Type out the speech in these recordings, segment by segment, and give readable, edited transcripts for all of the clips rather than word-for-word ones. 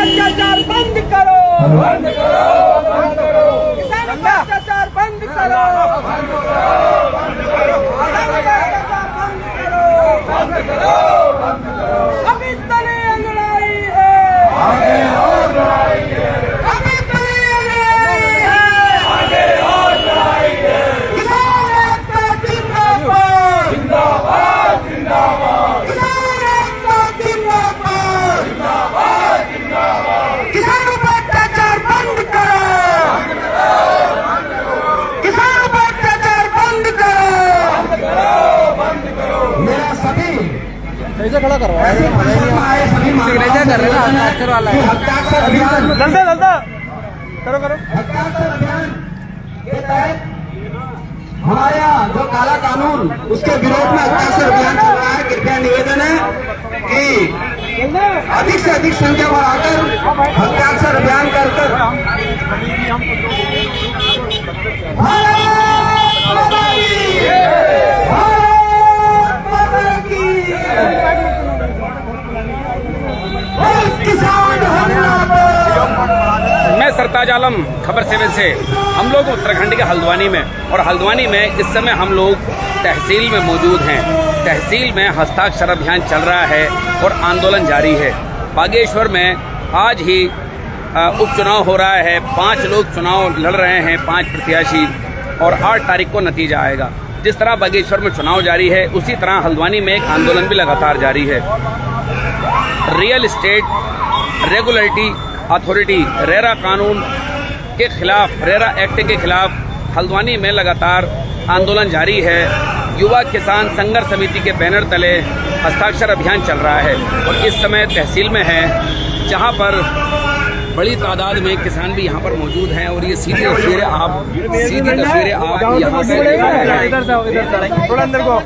अत्याचार बंद करो, किसानों का अत्याचार बंद करो, अभी तले लड़ाई है, अभी तले लड़ाई है, किसान एकता जिंदाबाद, किसान एकता जिंदाबाद, किसानों पर अत्याचार बंद करो, किसानों पर अत्याचार बंद करो। मेरा सभी कैसे खड़ा करवा सिग्नेचर कर रहे ना अक्षर वाला है। हस्ताक्षर अभियान जल्दा करो हस्ताक्षर अभियान के तहत हमारे यहाँ जो काला कानून उसके विरोध में हस्ताक्षर अभियान चल रहा है। कृपया निवेदन है कि अधिक से अधिक संख्या बढ़ाकर हस्ताक्षर अभियान कर मैं सरताज आलम खबर 7 से। हम लोग उत्तराखंड के हल्द्वानी में और हल्द्वानी में इस समय हम लोग तहसील में मौजूद हैं। तहसील में हस्ताक्षर अभियान चल रहा है और आंदोलन जारी है। बागेश्वर में आज ही उपचुनाव हो रहा है। 5 लोग चुनाव लड़ रहे हैं, 5 प्रत्याशी, और 8 तारीख को नतीजा आएगा। जिस तरह बागेश्वर में चुनाव जारी है उसी तरह हल्द्वानी में एक आंदोलन भी लगातार जारी है। Real estate regulatory authority RERA कानून के खिलाफ, रेरा एक्ट के खिलाफ हल्द्वानी में लगातार आंदोलन जारी है। युवा किसान संघर्ष समिति के बैनर तले हस्ताक्षर अभियान चल रहा है और इस समय तहसील में है, जहां पर बड़ी तादाद में किसान भी यहां पर मौजूद हैं। और ये सीधी तस्वीरें आप यहां से थोड़ा अंदर को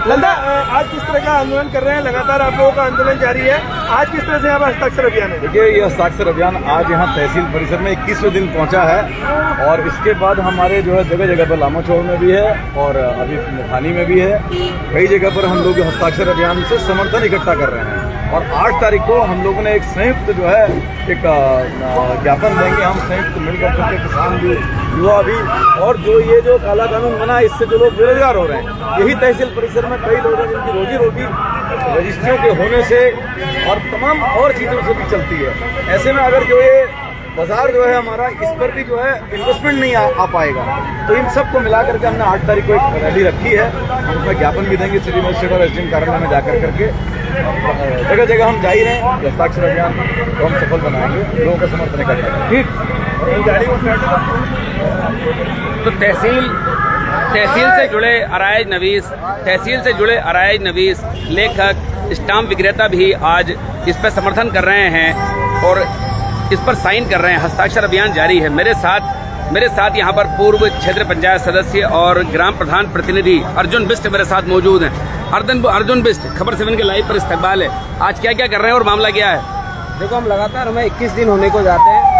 लंदा, आज किस तरह का आंदोलन कर रहे हैं? लगातार आप लोगों का आंदोलन जारी है। आज किस तरह से यहाँ पर हस्ताक्षर अभियान है? देखिए, ये हस्ताक्षर अभियान आज यहाँ तहसील परिसर में 21वें दिन पहुँचा है और इसके बाद हमारे जो है जगह जगह पर लामाचौड़ में भी है और अभी मुखानी में भी है। कई जगह पर हम लोग हस्ताक्षर अभियान से समर्थन इकट्ठा कर रहे हैं और 8 तारीख को हम लोगों ने एक संयुक्त जो है एक ज्ञापन देंगे। हम संयुक्त मिलकर करके किसान भी, युवा भी, और जो ये जो काला कानून बना है इससे जो लोग बेरोजगार हो रहे हैं, यही तहसील परिसर में कई लोग हैं जिनकी रोजी रोटी रजिस्ट्रियों के होने से और तमाम और चीज़ों से भी चलती है। ऐसे में अगर जो ये बाजार जो है हमारा, इस पर भी जो है इन्वेस्टमेंट नहीं आ पाएगा, तो इन सबको मिला करके हमने 8 तारीख को एक रैली रखी है। हम उसमें ज्ञापन भी देंगे सिटी मजिस्ट्रेट और एसडीएम कार्यालय में जाकर करके। जगह जगह हम जा ही रहे हैं। हस्ताक्षर अभियान को हम सफल बनाएंगे, लोगों का समर्थन इकट्ठा करेंगे। ठीक। तो तहसील से जुड़े अराइज नवीस लेखक, स्टाम्प विक्रेता भी आज इस पर समर्थन कर रहे हैं और इस पर साइन कर रहे हैं। हस्ताक्षर अभियान जारी है। मेरे साथ यहाँ पर पूर्व क्षेत्र पंचायत सदस्य और ग्राम प्रधान प्रतिनिधि अर्जुन बिष्ट मेरे साथ मौजूद हैं। अर्जुन बिष्ट, खबर 7 के लाइव पर इस्तकबाल है। आज क्या क्या कर रहे हैं और मामला क्या है? देखो, हम लगातार, हमें 21 दिन होने को जाते हैं।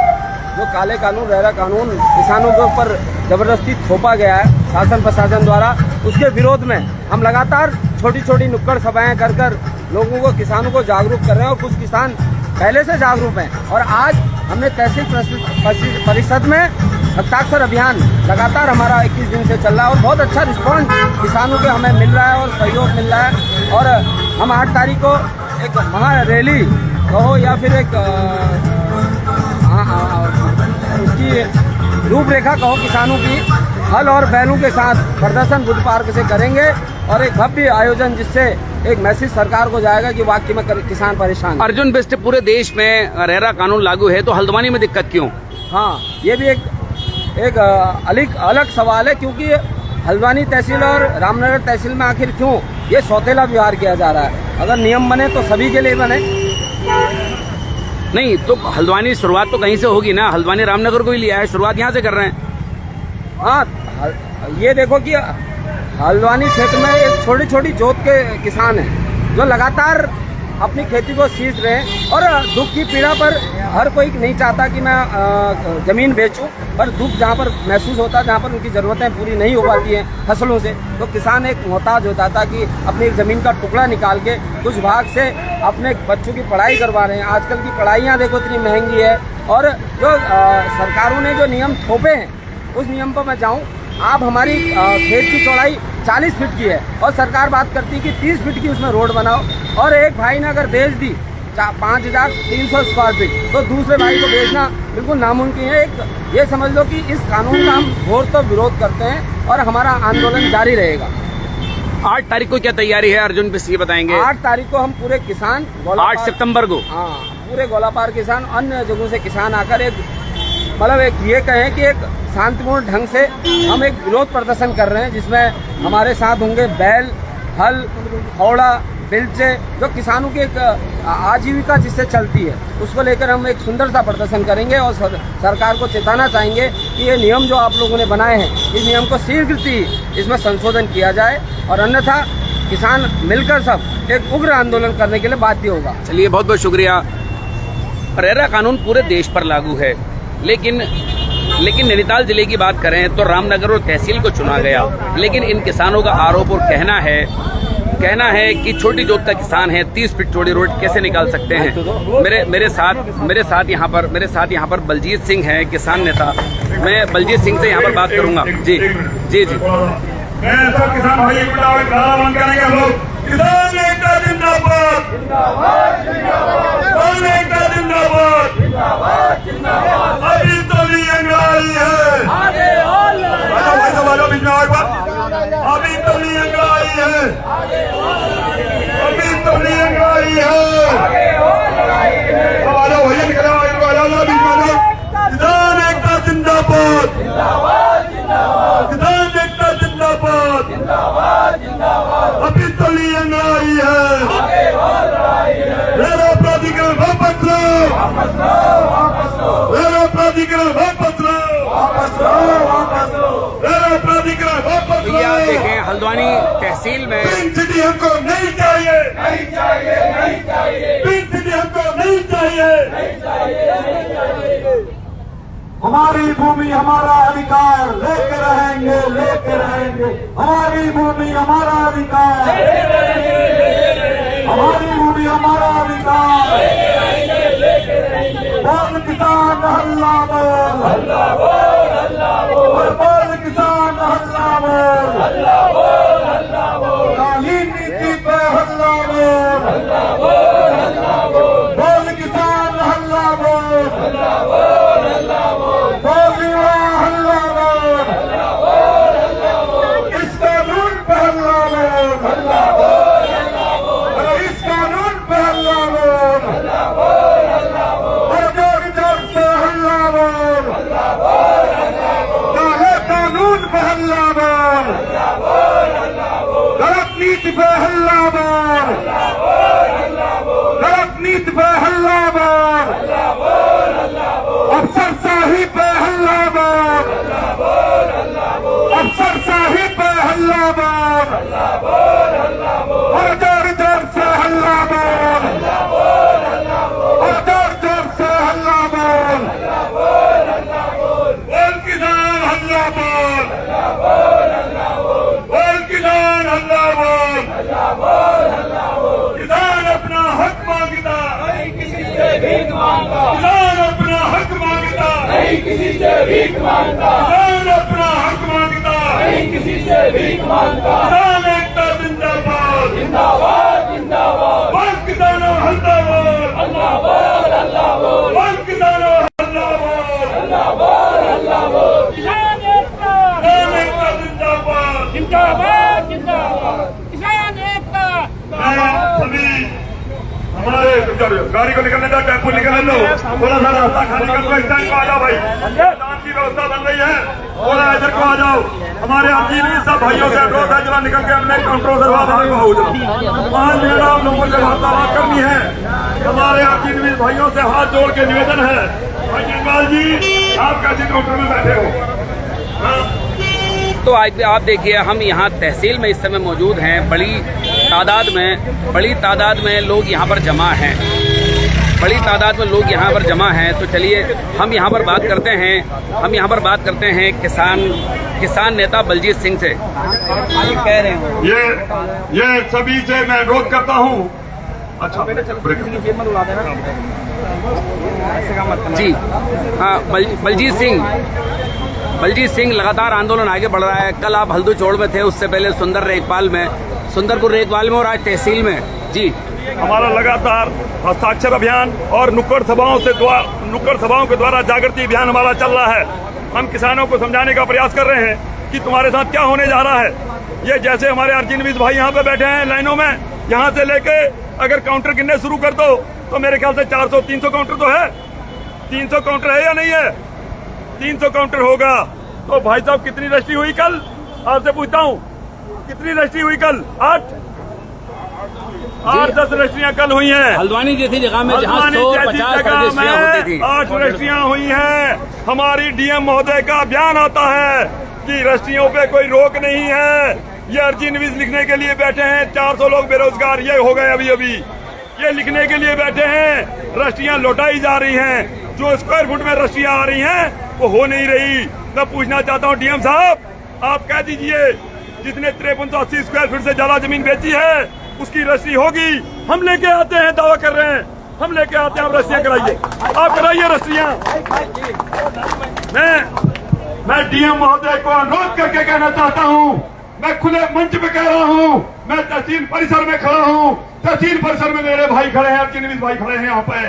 जो काले कानून, रेरा कानून किसानों के ऊपर जबरदस्ती थोपा गया है शासन प्रशासन द्वारा, उसके विरोध में हम लगातार छोटी छोटी नुक्कड़ सभाएं कर लोगों को, किसानों को जागरूक कर रहे हैं और कुछ किसान पहले से जागरूक हैं। और आज हमने तहसील परिषद में हस्ताक्षर अभियान लगातार हमारा 21 दिन से चल रहा है और बहुत अच्छा रिस्पॉन्स किसानों के हमें मिल रहा है और सहयोग मिल रहा है। और हम 8 तारीख को एक महा रैली कहो या फिर एक उसकी रूपरेखा कहो किसानों की, हल और बैलों के साथ प्रदर्शन बुद्ध पार्क से करेंगे और एक भव्य आयोजन जिससे एक मैसेज सरकार को जाएगा कि वाकई में किसान परेशान। अर्जुन बिष्ट, पूरे देश में रेरा कानून लागू है तो हल्द्वानी में दिक्कत क्यों? हाँ, ये भी एक अलग सवाल है, क्योंकि हल्द्वानी तहसील और रामनगर तहसील में आखिर क्यों ये सौतेला व्यवहार किया जा रहा है? अगर नियम बने तो सभी के लिए बने। नहीं तो हल्द्वानी शुरुआत तो कहीं से होगी ना। हल्द्वानी रामनगर को ही लिया है, शुरुआत यहाँ से कर रहे हैं। हाँ, ये देखो कि हल्द्वानी क्षेत्र में एक छोटी छोटी जोत के किसान हैं जो लगातार अपनी खेती को सींच रहे हैं। और दुख की पीड़ा पर हर कोई नहीं चाहता कि मैं ज़मीन बेचूं, पर दुख जहाँ पर महसूस होता है, जहाँ पर उनकी ज़रूरतें पूरी नहीं हो पाती हैं फसलों से, तो किसान एक मोहताज होता था कि अपनी एक ज़मीन का टुकड़ा निकाल के कुछ भाग से अपने बच्चों की पढ़ाई करवा रहे हैं। आजकल की पढ़ाइयाँ देखो इतनी महंगी है, और जो सरकारों ने जो नियम थोपे हैं उस नियम पर मैं जाऊँ, आप हमारी खेत की चौड़ाई 40 फीट की है और सरकार बात करती है कि 30 फीट की उसमें रोड बनाओ, और एक भाई ने अगर बेच दी 5300 स्क्वायर फीट तो दूसरे भाई को बेचना बिल्कुल नामुमकिन है। एक ये समझ लो कि इस कानून का हम घोर तो विरोध करते हैं और हमारा आंदोलन जारी रहेगा। 8 तारीख को क्या तैयारी है अर्जुन पे ये बताएंगे? 8 तारीख को हम पूरे किसान 8 सितंबर को, हाँ, पूरे गोलापार किसान अन्य जगहों से किसान आकर एक मतलब एक ये कहें कि एक शांतिपूर्ण ढंग से हम एक विरोध प्रदर्शन कर रहे हैं, जिसमें हमारे साथ होंगे बैल, हल, हौड़ा, बिल्चे, जो किसानों की एक आजीविका जिससे चलती है, उसको लेकर हम एक सुंदर सा प्रदर्शन करेंगे और सरकार को चेताना चाहेंगे कि ये नियम जो आप लोगों ने बनाए हैं, इस नियम को शीघ्र ही इसमें संशोधन किया जाए, और अन्यथा किसान मिलकर सब एक उग्र आंदोलन करने के लिए बाध्य होगा। चलिए, बहुत बहुत शुक्रिया। रेरा कानून पूरे देश पर लागू है, लेकिन नैनीताल जिले की बात करें तो रामनगर और तहसील को चुना गया, लेकिन इन किसानों का आरोप और कहना है कि छोटी जोत का किसान है, 30 फीट चौड़ी रोड कैसे निकाल सकते हैं। मेरे साथ यहाँ पर बलजीत सिंह है, किसान नेता। मैं बलजीत सिंह से यहाँ पर बात करूंगा। जी जी जी, मैं सब किसान भाई को आह्वान करेंगे हम लोग, किसान एकता जिंदाबाद, किसान एकता जिंदाबाद, अभी तो नहीं अंगाई है, भाई साहब बीच में एक बार, अभी तो नहीं अंगाई है, अभी तो नहीं अंगाई है, अब आ जाओ भैया, निकल आओ, इनको आ जाओ बीच में। किसान एकता जिंदाबाद, किसान एकता जिंदाबाद, अभी तो नहीं अंगाई है, रेरा प्राधिकरण वापस लो, रेरा प्राधिकरण वापस लो, रेरा प्राधिकरण वापस लो। आप देखें हल्द्वानी तहसील में पिंक सिटी हमको नहीं चाहिए, नहीं चाहिए, नहीं चाहिए, पिंक सिटी हमको नहीं चाहिए, नहीं चाहिए। हमारी भूमि हमारा अधिकार, लेके रहेंगे, लेके रहेंगे, हमारी भूमि हमारा अधिकार, हमारी भूमि हमारा अधिकार, बोल किसान हल्ला बोल, हल्ला बोल, हल्ला बोल, बोल किसान हल्ला बोल, हल्ला बोल, हल्ला बोल, काली नीति पे हल्ला बोल, हल्ला बोल, हल्ला बोल, बोल किसान हल्ला बोल, हल्ला बोल, हल्ला बोल, बोल युवा हल्ला बोल, हल्ला बोल, हल्ला बोल, इस कानून पे हल्ला बोल, हल्ला बोल, हल्ला बोल, इस कानून पे हल्ला बोल, हल्ला बोल, हल्ला बोल, और जोर जोर से हल्ला बोल, हल्ला बोल, हल्ला बोल, काले कानून पे हल्ला बोल, हल्ला बोल, हल्ला बोल, गलत नीति पे हल्ला बोल, हल्ला बोल, हल्ला बोल, गलत नीति पे हल्ला बोल, हल्ला बोल, हल्ला बोल, अफसरशाही पे हल्ला बोल, हल्ला बोल, हल्ला बोल, अफसरशाही पे हल्ला बोल, हल्ला बोल, हल्ला बोल, और जोर जोर से हल्ला बोल, हल्ला बोल, हल्ला बोल, और जोर जोर से हल्ला बोल, हल्ला बोल, हल्ला बोल, बोल किसान हल्ला बोल, हल्ला बोल, हल्ला बोल, बोल किसान हल्ला बोल, हल्ला बोल, हल्ला बोल, किसान अपना हक मांगता, नहीं किसी से भीख मांगता, किसान अपना हक मांगता, नहीं किसी से भीख मांगता, किसान अपना हक मांगता, नहीं किसी से भीख मांगता, किसान एकता जिंदाबाद, जिंदाबाद, जिंदाबाद, बोल किसानों हल्ला बोल, हल्ला बोल, हल्ला बोल, बोल किसानों हल्ला बोल, हल्ला बोल, हल्ला बोल, किसान एकता जिंदाबाद, जिंदाबाद, जिंदाबाद, किसान एकता। सभी हमारे गाड़ी को निकलने दो, टेम्पो निकलने दो, थोड़ा सा रास्ता खाली कर दो, स्टैंड को आ जाओ भाई, जान की व्यवस्था बन रही है, थोड़ा इधर को आ जाओ। हमारे आजीवी सब भाइयों से अनुरोध है, जरा निकल के हमने काउंटरों से बाहर को हो जाओ। 5 मिनट आप लोगों से वार्तालाप करनी है। हमारे आजीवी भाइयों से हाथ जोड़ के निवेदन है, भाई जिंदवाल जी आप कैसे काउंटर में बैठे हो। तो आज आप देखिए, हम यहाँ तहसील में इस समय मौजूद हैं। बड़ी बड़ी तादाद में लोग यहाँ पर जमा हैं, बड़ी तादाद में लोग यहाँ पर जमा हैं। तो चलिए हम यहाँ पर बात करते हैं किसान नेता बलजीत सिंह से। कह रहे हैं ये सभी से मैं अनुरोध करता हूँ। अच्छा जी हाँ, बलजीत सिंह लगातार आंदोलन आगे बढ़ रहा है। कल आप हल्दू चौड़ में थे, उससे पहले सुंदरपुर रेकपाल में और आज तहसील में। जी, हमारा लगातार हस्ताक्षर अभियान और नुक्कड़ सभाओं के द्वारा जागृति अभियान हमारा चल रहा है। हम किसानों को समझाने का प्रयास कर रहे हैं कि तुम्हारे साथ क्या होने जा रहा है। ये जैसे हमारे अर्जुन भाई यहाँ पे बैठे हैं लाइनों में, यहाँ से लेके अगर काउंटर गिनने शुरू कर दो तो मेरे ख्याल से 400-300 काउंटर तो है। 300 काउंटर है या नहीं है? 300 काउंटर होगा। तो भाई साहब कितनी रजिस्ट्री हुई कल? आपसे पूछता हूँ, कितनी रजिस्ट्री हुई कल? 8-10 रजिस्ट्रियां कल हुई हैं। हल्द्वानी जैसी जगह में जहाँ 150 रजिस्ट्रियां होती थी, 8 रजिस्ट्रियां हुई हैं। हमारी डीएम महोदय का बयान आता है कि रजिस्ट्रियों पे कोई रोक नहीं है। ये अर्जी निविज लिखने के लिए बैठे हैं। 400 लोग बेरोजगार ये हो गए अभी ये लिखने के लिए बैठे हैं। रजिस्ट्रियां लौटाई जा रही हैं। जो स्क्वायर फुट में रजिस्ट्रियां आ रही हैं वो हो नहीं रही। मैं पूछना चाहता हूँ डीएम साहब, आप कह दीजिए जिसने 5380 स्क्वायर फीट से ज्यादा जमीन बेची है उसकी रजिस्ट्री होगी। हम लेके आते हैं, दावा कर रहे हैं, हम लेके आते हैं। आप रजिस्ट्रियां कराइए, आप कराइए रजिस्ट्रियां। मैं डीएम महोदय को अनुरोध करके कहना चाहता हूँ, मैं खुले मंच पे कह रहा हूँ, मैं तहसील परिसर में खड़ा हूँ। तहसील परिसर में मेरे भाई खड़े हैं, अर्जुन भाई खड़े हैं यहाँ पे।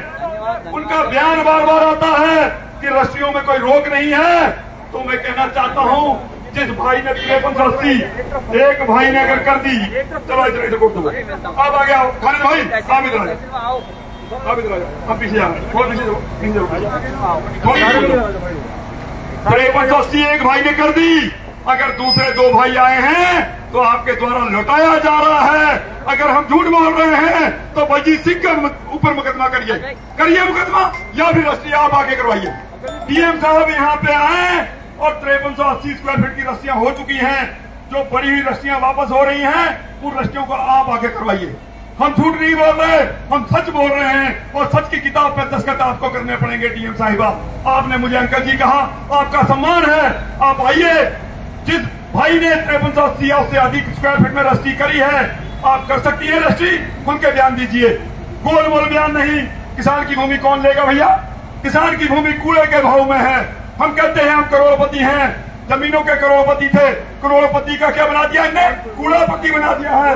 उनका बयान बार बार आता है कि रजिस्ट्रियों में कोई रोक नहीं है। तो मैं कहना चाहता हूँ, जिस भाई ने 5380 एक भाई ने अगर कर दी, चलो इधर कोट दो। अब आ गया खालिद भाई, आप इधर आ जाओ, आप पीछे आ रहे, थोड़ा पीछे जाओ। 5380 एक भाई ने कर दी, अगर दूसरे 2 भाई आए हैं तो आपके द्वारा लौटाया जा रहा है। अगर हम झूठ बोल रहे हैं तो बलजीत सिंह के ऊपर मुकदमा करिए मुकदमा, या फिर रजिस्ट्री आप आगे करवाइए। डीएम साहब यहाँ पे आए और 5380 स्क्वायर फीट की रस्सियां हो चुकी हैं। जो बड़ी हुई रस्सियां वापस हो रही हैं, उन रस्सियों को आप आगे करवाइए। हम झूठ नहीं बोल रहे, हम सच बोल रहे हैं और सच की किताब पे दस्तखत आपको करने पड़ेंगे। डीएम साहिबा, आपने मुझे अंकल जी कहा, आपका सम्मान है, आप आइए। जिस भाई ने 5380 से अधिक स्क्वायर फीट में रजिस्ट्री करी है, आप कर सकती है रजिस्ट्री, खुल के बयान दीजिए। गोल मोल बयान नहीं। किसान की भूमि कौन लेगा भैया? किसान की भूमि कूड़े के भाव में है। हम कहते हैं हम करोड़पति हैं, जमीनों के करोड़पति थे, करोड़पति का क्या बना दिया इन्हें? कूड़ापति बना दिया है।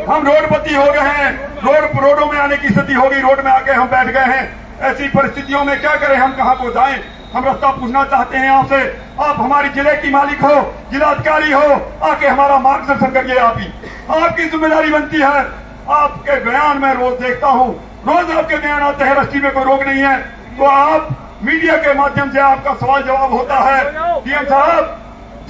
हम रोडपति हो गए हैं, रोडों में आने की स्थिति होगी, रोड में आके हम बैठ गए हैं। ऐसी परिस्थितियों में क्या करें, हम कहाँ को जाएं? हम रास्ता पूछना चाहते हैं आपसे। आप हमारी जिले की मालिक हो, जिलाधिकारी हो, आके हमारा मार्गदर्शन करिए। आप ही आपकी जिम्मेदारी बनती है। आपके बयान में रोज देखता हूँ, रोज आपके बयान आते हैं, रजिस्ट्री में कोई रोक नहीं है। तो आप मीडिया के माध्यम से आपका सवाल जवाब होता है। डीएम साहब,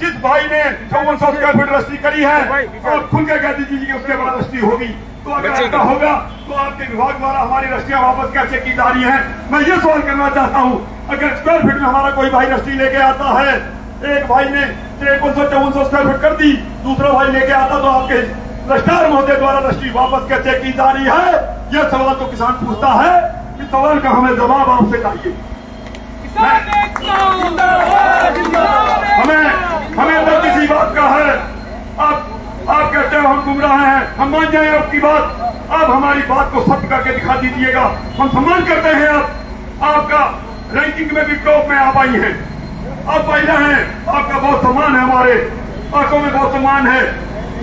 जिस भाई ने 5400 स्क्वायर फीट रजिस्ट्री करी है, आप खुल के कह दीजिए कि उसके बाद रजिस्ट्री होगी। तो अगर ऐसा होगा तो आपके विभाग द्वारा हमारी रजिस्ट्रियां वापस कैसे की जा रही हैं? मैं ये सवाल करना चाहता हूँ। अगर स्क्वायर फीट में हमारा कोई भाई रजिस्ट्री लेके आता है, एक भाई ने 5354 स्क्वायर फीट कर दी, दूसरा भाई लेके आता, तो आपके रजिस्ट्रार महोदय द्वारा रजिस्ट्री वापस कैसे की जा रही है? यह सवाल तो किसान पूछता है। इस सवाल का हमें जवाब आपसे चाहिए। हमें तो किसी बात का है। आप कहते हो हम गुमराह हैं, हम मान जाए आपकी बात। आप हमारी बात को सत्य करके दिखा दीजिएगा, हम सम्मान करते हैं। आपका रैंकिंग में भी टॉप में आप आई हैं, आप महिला हैं, आपका बहुत सम्मान है, हमारे आंखों में बहुत सम्मान है।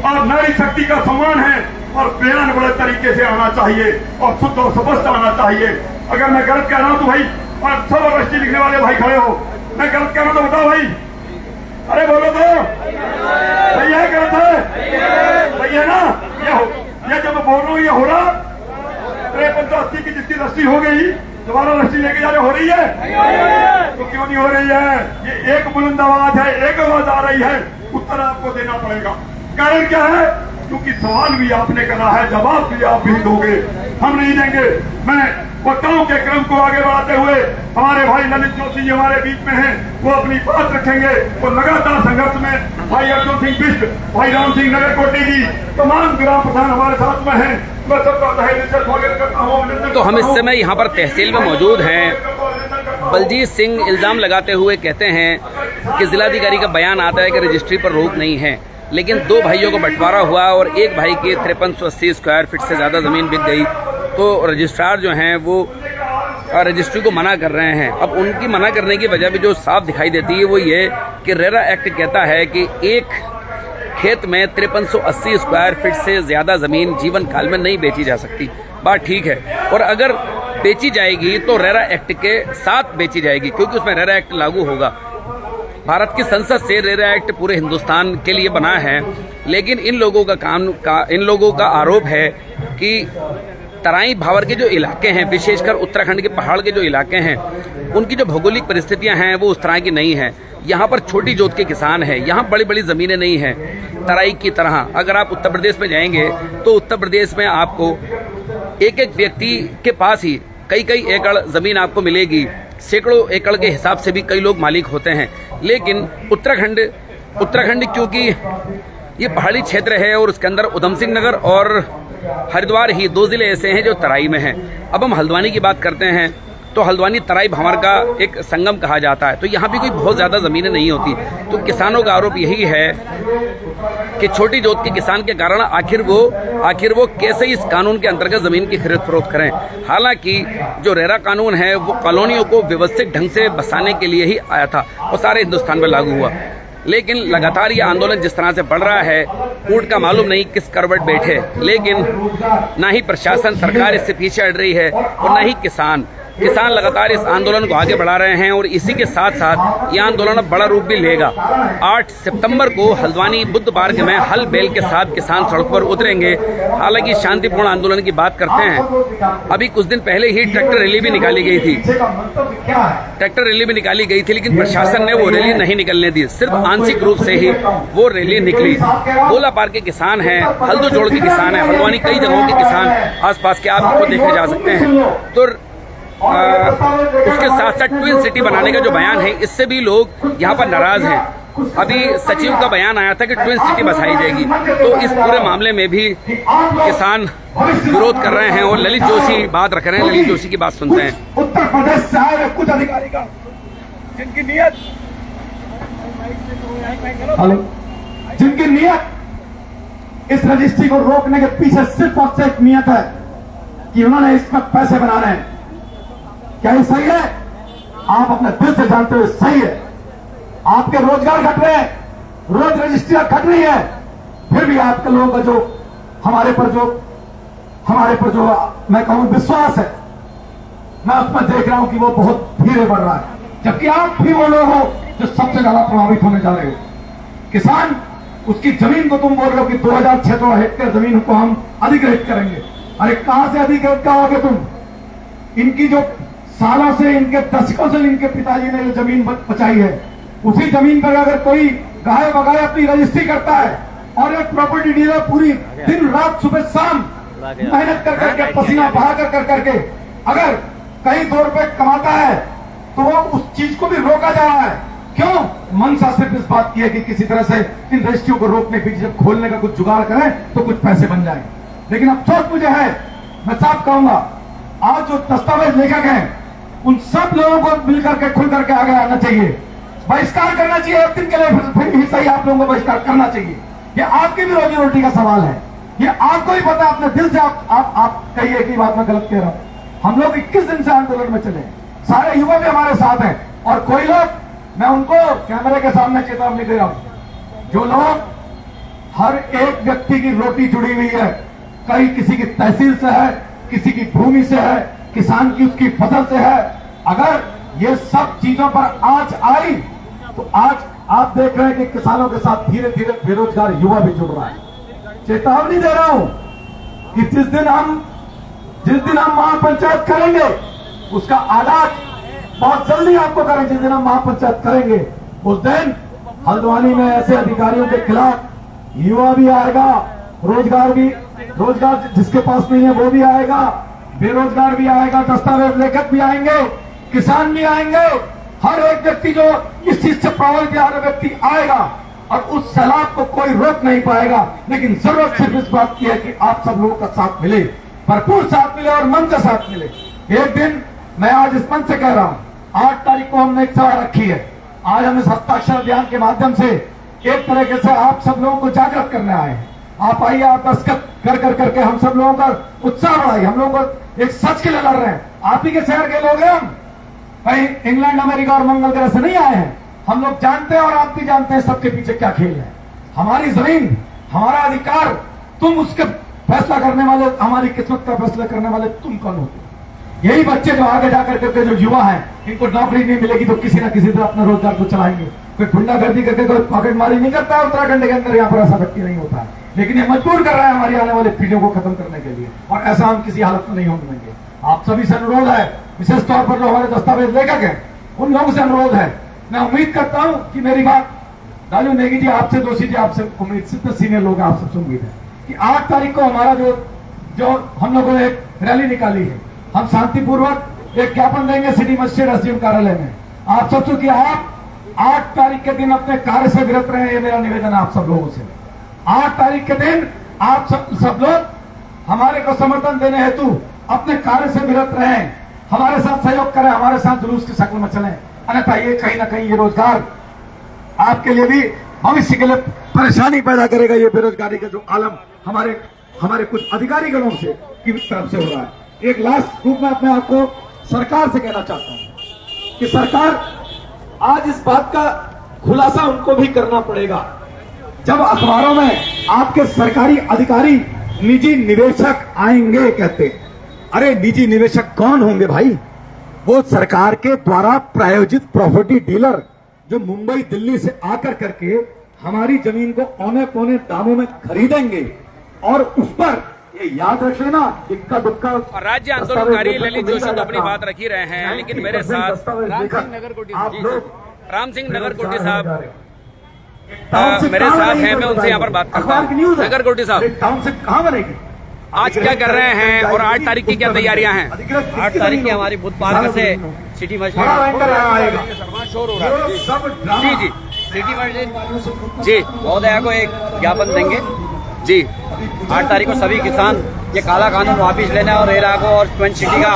आप नारी शक्ति का सम्मान है और बयान बड़े तरीके से आना चाहिए और शुद्ध और स्पष्ट आना चाहिए। अगर मैं गलत कह रहा हूं तो भाई, और सब रजिस्ट्री लिखने वाले भाई खड़े हो, मैं गलत कह रहा हूं तो बताओ भाई। अरे बोलो तो, सही है गलत है? सही है ना? ये जब मैं बोल रहा हूँ ये हो रहा। 5380 की जितनी रजिस्ट्री हो गई, दोबारा रजिस्ट्री लेके जाने हो रही है? तो क्यों नहीं हो रही है? ये एक बुलंद आवाज है, एक आवाज आ रही है, उत्तर आपको देना पड़ेगा। कारण क्या है? क्योंकि सवाल भी आपने करा है, जवाब भी आप भी दोगे, हम नहीं देंगे। मैं वक्ताओं के क्रम को आगे बढ़ाते हुए हमारे भाई ललित जोशी जी हमारे बीच में हैं, वो अपनी बात रखेंगे। वो लगातार संघर्ष में भाई अर्जुन सिंह बिष्ट, भाई राम सिंह नगरकोटी जी, तमाम ग्राम प्रधान हमारे साथ में हैं। मैं सबका तहे दिल से स्वागत करता हूँ। तो हम इस समय यहाँ पर तहसील में मौजूद हैं। बलजीत सिंह इल्जाम लगाते हुए कहते हैं कि जिलाधिकारी का बयान आता है कि रजिस्ट्री पर रोक नहीं है, लेकिन दो भाइयों को बंटवारा हुआ और एक भाई की 5380 स्क्वायर फीट से ज़्यादा ज़मीन बिक गई। तो रजिस्ट्रार जो हैं वो रजिस्ट्री को मना कर रहे हैं। अब उनकी मना करने की वजह भी जो साफ दिखाई देती है वो ये कि रेरा एक्ट कहता है कि एक खेत में 5380 स्क्वायर फीट से ज़्यादा ज़मीन जीवन काल में नहीं बेची जा सकती। बात ठीक है, और अगर बेची जाएगी तो रेरा एक्ट के साथ बेची जाएगी, क्योंकि उसमें रेरा एक्ट लागू होगा। भारत की संसद से रेरा एक्ट पूरे हिंदुस्तान के लिए बना है, लेकिन इन लोगों का आरोप है कि तराई भावर के जो इलाके हैं, विशेषकर उत्तराखंड के पहाड़ के जो इलाके हैं, उनकी जो भौगोलिक परिस्थितियां हैं वो उस तरह की नहीं है। यहाँ पर छोटी जोत के किसान हैं, यहाँ बड़ी बड़ी ज़मीनें नहीं हैं तराई की तरह। अगर आप उत्तर प्रदेश में जाएंगे तो उत्तर प्रदेश में आपको एक एक व्यक्ति के पास ही कई कई एकड़ ज़मीन आपको मिलेगी, सैकड़ों एकड़ के हिसाब से भी कई लोग मालिक होते हैं। लेकिन उत्तराखंड क्योंकि ये पहाड़ी क्षेत्र है और उसके अंदर उधम सिंह नगर और हरिद्वार ही दो जिले ऐसे हैं जो तराई में हैं। अब हम हल्द्वानी की बात करते हैं तो हल्द्वानी तराई भावर का एक संगम कहा जाता है, तो यहाँ भी कोई बहुत ज़्यादा ज़मीनें नहीं होती। तो किसानों का आरोप यही है कि छोटी जोत के किसान के कारण आखिर वो कैसे इस कानून के अंतर्गत ज़मीन की खरीद फरोख्त करें। हालांकि जो रेरा कानून है वो कॉलोनियों को व्यवस्थित ढंग से बसाने के लिए ही आया था और सारे हिंदुस्तान में लागू हुआ। लेकिन लगातार ये आंदोलन जिस तरह से बढ़ रहा है, ऊंट का मालूम नहीं किस करवट बैठे। लेकिन ना ही प्रशासन, सरकार इससे पीछे हट रही है और ना ही किसान लगातार इस आंदोलन को आगे बढ़ा रहे हैं। और इसी के साथ साथ ये आंदोलन अब बड़ा रूप भी लेगा। 8 सितंबर को हल्द्वानी बुद्ध पार्क में हल बैल के साथ किसान सड़क पर उतरेंगे। हालांकि शांतिपूर्ण आंदोलन की बात करते हैं, अभी कुछ दिन पहले ही ट्रैक्टर रैली भी निकाली गई थी, लेकिन प्रशासन ने वो रैली नहीं निकलने दी, सिर्फ आंशिक रूप से ही वो रैली निकली। गोला पार्क के किसान हैं, हल्दो जोड़ के किसान हैं, हल्द्वानी कई जगहों के किसान आसपास के आपको देखे जा सकते हैं। तो उसके साथ साथ ट्विन सिटी बनाने का जो बयान है, इससे भी लोग यहाँ पर नाराज हैं। अभी सचिव का बयान आया था कि ट्विन सिटी बसाई जाएगी, तो इस पूरे मामले में भी किसान विरोध कर रहे हैं और ललित जोशी बात रख रहे हैं। ललित जोशी की बात सुनते हैं। उत्तर प्रदेश से आए कुछ अधिकारी का जिनकी नीयत इस रजिस्ट्री को रोकने के पीछे सिर्फ और सिर्फ नियत है कि उन्होंने इसमें पैसे बनाने हैं। क्या ये सही है? आप अपने दिल से जानते हो सही है। आपके रोजगार घट रहे हैं, रोज रजिस्ट्रियां घट रही है, फिर भी आपके लोगों का जो हमारे पर जो मैं कहूं विश्वास है, मैं उसमें देख रहा हूं कि वो बहुत धीरे बढ़ रहा है। जबकि आप भी वो लोग हो जो सबसे ज्यादा प्रभावित होने जा रहे हो। किसान, उसकी जमीन को तुम बोल रहे हो कि 2600 हेक्टेयर जमीन को हम अधिग्रहित करेंगे। अरे कहां से अधिग्रहित करोगे तुम? इनकी जो सालों से, इनके दशकों से इनके पिताजी ने जो जमीन बचाई है, उसी जमीन पर अगर कोई गाय बगाए अपनी रजिस्ट्री करता है और एक प्रॉपर्टी डीलर पूरी दिन रात सुबह शाम मेहनत कर करके, पसीना बहा कर करके अगर कहीं 2 रुपए कमाता है, तो वो उस चीज को भी रोका जा रहा है। क्यों? मंशा सिर्फ इस बात की है कि किसी तरह से इन रजिस्ट्रियों को रोकने के पीछे खोलने का कुछ जुगाड़ करें तो कुछ पैसे बन जाए। लेकिन अफसोस मुझे है, मैं साफ कहूंगा, आज जो दस्तावेज लेखक हैं उन सब लोगों को मिलकर के खुल करके आगे आना चाहिए, बहिष्कार करना चाहिए। एक दिन के लिए फिर भी सही आप लोगों को बहिष्कार करना चाहिए। ये आपकी भी रोजी रोटी का सवाल है, ये आपको ही पता। अपने दिल से आप कहिए कि बात मैं गलत कह रहा हूं। हम लोग 21 दिन से आंदोलन में चले, सारे युवा भी हमारे साथ हैं। और कोई लोग, मैं उनको कैमरे के सामने चेतावनी दे रहा हूं, जो लोग, हर एक व्यक्ति की रोटी जुड़ी हुई है, कहीं किसी की तहसील से है, किसी की भूमि से है, किसान की उसकी फसल से है। अगर ये सब चीजों पर आंच आई तो आज आप देख रहे हैं कि किसानों के साथ धीरे धीरे बेरोजगार युवा भी जुड़ रहा है। चेतावनी दे रहा हूं कि जिस दिन हम महापंचायत करेंगे, उसका आगाज बहुत जल्दी आपको करेंगे। जिस दिन हम महापंचायत करेंगे, उस दिन हल्द्वानी में ऐसे अधिकारियों के खिलाफ युवा भी आएगा, रोजगार जिसके पास नहीं है वो भी आएगा, बेरोजगार भी आएगा, दस्तावेज लेखक भी आएंगे, किसान भी आएंगे। हर एक व्यक्ति जो इस चीज से प्रभावित व्यक्ति आएगा और उस सैलाब को कोई रोक नहीं पाएगा। लेकिन जरूरत सिर्फ इस बात की है कि आप सब लोगों का साथ मिले, भरपूर साथ मिले और मन का साथ मिले। एक दिन मैं आज इस मंच से कह रहा हूं, 8 तारीख को हमने एक सभा रखी है। आज हम इस हस्ताक्षर अभियान के माध्यम से एक तरीके से आप सब लोगों को जागृत करने आए हैं। आप आइए, आप दस्तखत कर करके हम सब लोगों का उत्साह बढ़ाइए। हम लोग एक सच के लिए लड़ रहे हैं। आप ही के शहर के लोग हैं हम, कहीं इंग्लैंड, अमेरिका और मंगल ग्रह से नहीं आए हैं। हम लोग जानते हैं और आप भी जानते हैं सबके पीछे क्या खेल है। हमारी जमीन, हमारा अधिकार, तुम उसके फैसला करने वाले, हमारी किस्मत का फैसला करने वाले तुम कौन होते? यही बच्चे जो आगे जाकर करके जो युवा हैं, इनको नौकरी नहीं मिलेगी तो किसी ना किसी तरह अपने रोजगार को चलाएंगे। कोई गुंडागर्दी करके कोई पॉकेटमारी नहीं करता है उत्तराखंड के अंदर, यहाँ पर ऐसा व्यक्ति नहीं होता है। लेकिन ये मजबूर कर रहा है हमारी आने वाली पीढ़ियों को खत्म करने के लिए, और ऐसा हम किसी हालत में नहीं होने देंगे। आप सभी से अनुरोध है, विशेष तौर पर जो हमारे दस्तावेज लेखक हैं उन लोगों से अनुरोध है। मैं उम्मीद करता हूं कि मेरी बात लालू नेगी जी, आपसे, दोषी जी, आपसे उम्मीद, जितने सीनियर लोग हैं आप सबसे उम्मीद है कि 8 तारीख को हमारा जो हम लोगों ने एक रैली निकाली है, हम शांतिपूर्वक एक ज्ञापन देंगे सिटी मजिस्ट्रेट एसडीएम कार्यालय में। आप सबसे कि आप 8 तारीख के दिन अपने कार्य से विरत रहे, ये मेरा निवेदन है आप सब लोगों से। 8 तारीख के दिन आप सब लोग हमारे को समर्थन देने हेतु अपने कार्य से विरत रहें, हमारे साथ सहयोग करें, हमारे साथ जुलूस की शक्ल में चलें। अन्यथा ये कहीं ना कहीं ये रोजगार आपके लिए भी भविष्य के लिए परेशानी पैदा करेगा। ये बेरोजगारी का जो आलम हमारे कुछ अधिकारी गणों से की तरफ से हो रहा है। एक लास्ट रूप में अपने आपको सरकार से कहना चाहता हूं कि सरकार, आज इस बात का खुलासा उनको भी करना पड़ेगा। जब अखबारों में आपके सरकारी अधिकारी निजी निवेशक आएंगे कहते, अरे निजी निवेशक कौन होंगे भाई? वो सरकार के द्वारा प्रायोजित प्रॉपर्टी डीलर जो मुंबई दिल्ली से आकर करके हमारी जमीन को औने पौने दामों में खरीदेंगे, और उस पर ये याद रख लेना, इक्का दुक्का। और राज्य आंदोलनकारी ललित जोशी तो अपनी बात रख ही रहे हैं, लेकिन मेरे साथ राम सिंह नगर कोटी साहब मेरे साथ हैं। मैं उनसे यहाँ पर बात करता हूँ। नगर कोटी साहब, टाउनशिप कहाँ बनेगी? आज क्या कर रहे हैं और 8 तारीख की क्या तैयारियां हैं? 8 तारीख की हमारी बुध पार्क से सिटी मस्जिद जी जी सिटी मस्जिद जी महोदया को एक ज्ञापन देंगे जी। 8 तारीख को सभी किसान ये काला कानून वापिस लेना और रेरा को और ट्विन सिटी का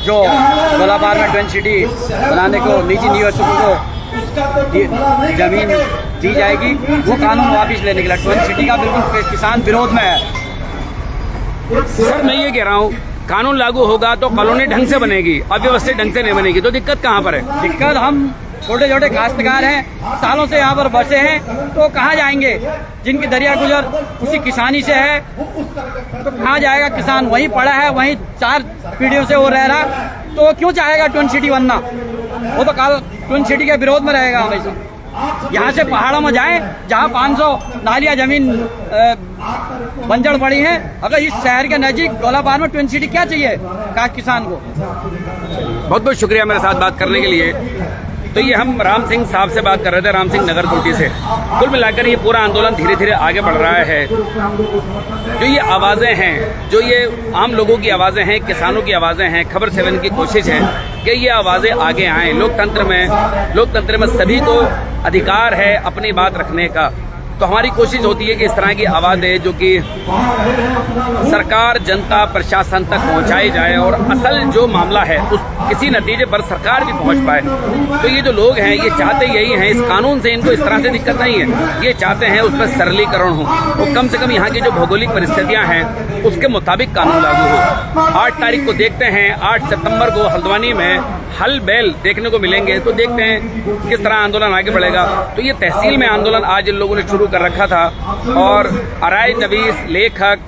जो गोलाबार में ट्विन सिटी बनाने को निजी निवेशकों को जमीन दी जाएगी, वो कानून वापिस लेने के लिए ट्विन सिटी का बिल्कुल किसान विरोध में है। सर मैं ये कह रहा हूँ, कानून लागू होगा तो कॉलोनी ढंग से बनेगी, अव्यवस्थित ढंग से नहीं बनेगी, तो दिक्कत कहाँ पर है? दिक्कत, हम छोटे छोटे काश्तकार हैं, सालों से यहाँ पर बसे हैं, तो कहाँ जाएंगे? जिनकी दरिया गुजर उसी किसानी से है, तो कहाँ जाएगा किसान? वहीं पड़ा है, वहीं 4 पीढ़ियों से वो रह रहा, तो क्यों चाहेगा ट्विन सिटी बनना? वो तो ट्विन सिटी के विरोध में रहेगा हमेशा। यहाँ से पहाड़ों में जाएं जहाँ 500 नालियाँ जमीन बंजर पड़ी हैं। अगर इस शहर के नजीक गोलाबार में ट्विन सिटी क्या चाहिए का किसान को? बहुत बहुत शुक्रिया मेरे साथ बात करने के लिए। तो ये हम राम सिंह साहब से बात कर रहे थे, राम सिंह नगर कोटी से। कुल मिलाकर ये पूरा आंदोलन धीरे धीरे आगे बढ़ रहा है। जो ये आवाज़ें हैं, जो ये आम लोगों की आवाज़ें हैं, किसानों की आवाज़ें हैं, खबर 7 की कोशिश है कि ये आवाज़ें आगे आएँ। लोकतंत्र में सभी को अधिकार है अपनी बात रखने का, तो हमारी कोशिश होती है कि इस तरह की आवाज़ें जो कि सरकार, जनता, प्रशासन तक पहुंचाई जाए और असल जो मामला है उस किसी नतीजे पर सरकार भी पहुंच पाए। तो ये जो लोग हैं ये चाहते यही हैं, इस कानून से इनको इस तरह से दिक्कत नहीं है, ये चाहते हैं उस पर सरलीकरण हो, तो कम से कम यहाँ की जो भौगोलिक परिस्थितियाँ हैं उसके मुताबिक कानून लागू हो। 8 तारीख को देखते हैं, 8 सितंबर को हल्द्वानी में हल बैल देखने को मिलेंगे, तो देखते हैं किस तरह आंदोलन आगे बढ़ेगा। तो ये तहसील में आंदोलन आज इन लोगों ने शुरू कर रखा था और आरआई, नवीस, लेखक,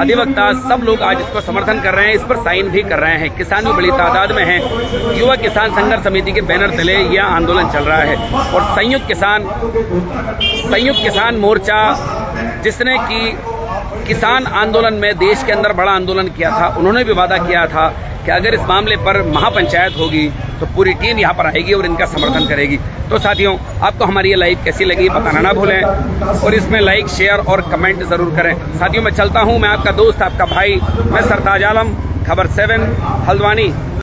अधिवक्ता सब लोग आज इसको समर्थन कर रहे हैं, इस पर साइन भी कर रहे हैं। किसान भी बड़ी तादाद में हैं। युवा किसान संघर्ष समिति के बैनर तले यह आंदोलन चल रहा है और संयुक्त किसान मोर्चा, जिसने कि किसान आंदोलन में देश के अंदर बड़ा आंदोलन किया था, उन्होंने भी वादा किया था कि अगर इस मामले पर महापंचायत होगी तो पूरी टीम यहाँ पर आएगी और इनका समर्थन करेगी। तो साथियों, आपको हमारी ये लाइव कैसी लगी बताना ना भूलें और इसमें लाइक, शेयर और कमेंट ज़रूर करें। साथियों, मैं चलता हूँ, मैं आपका दोस्त, आपका भाई, मैं सरताज आलम, खबर 7 हल्द्वानी।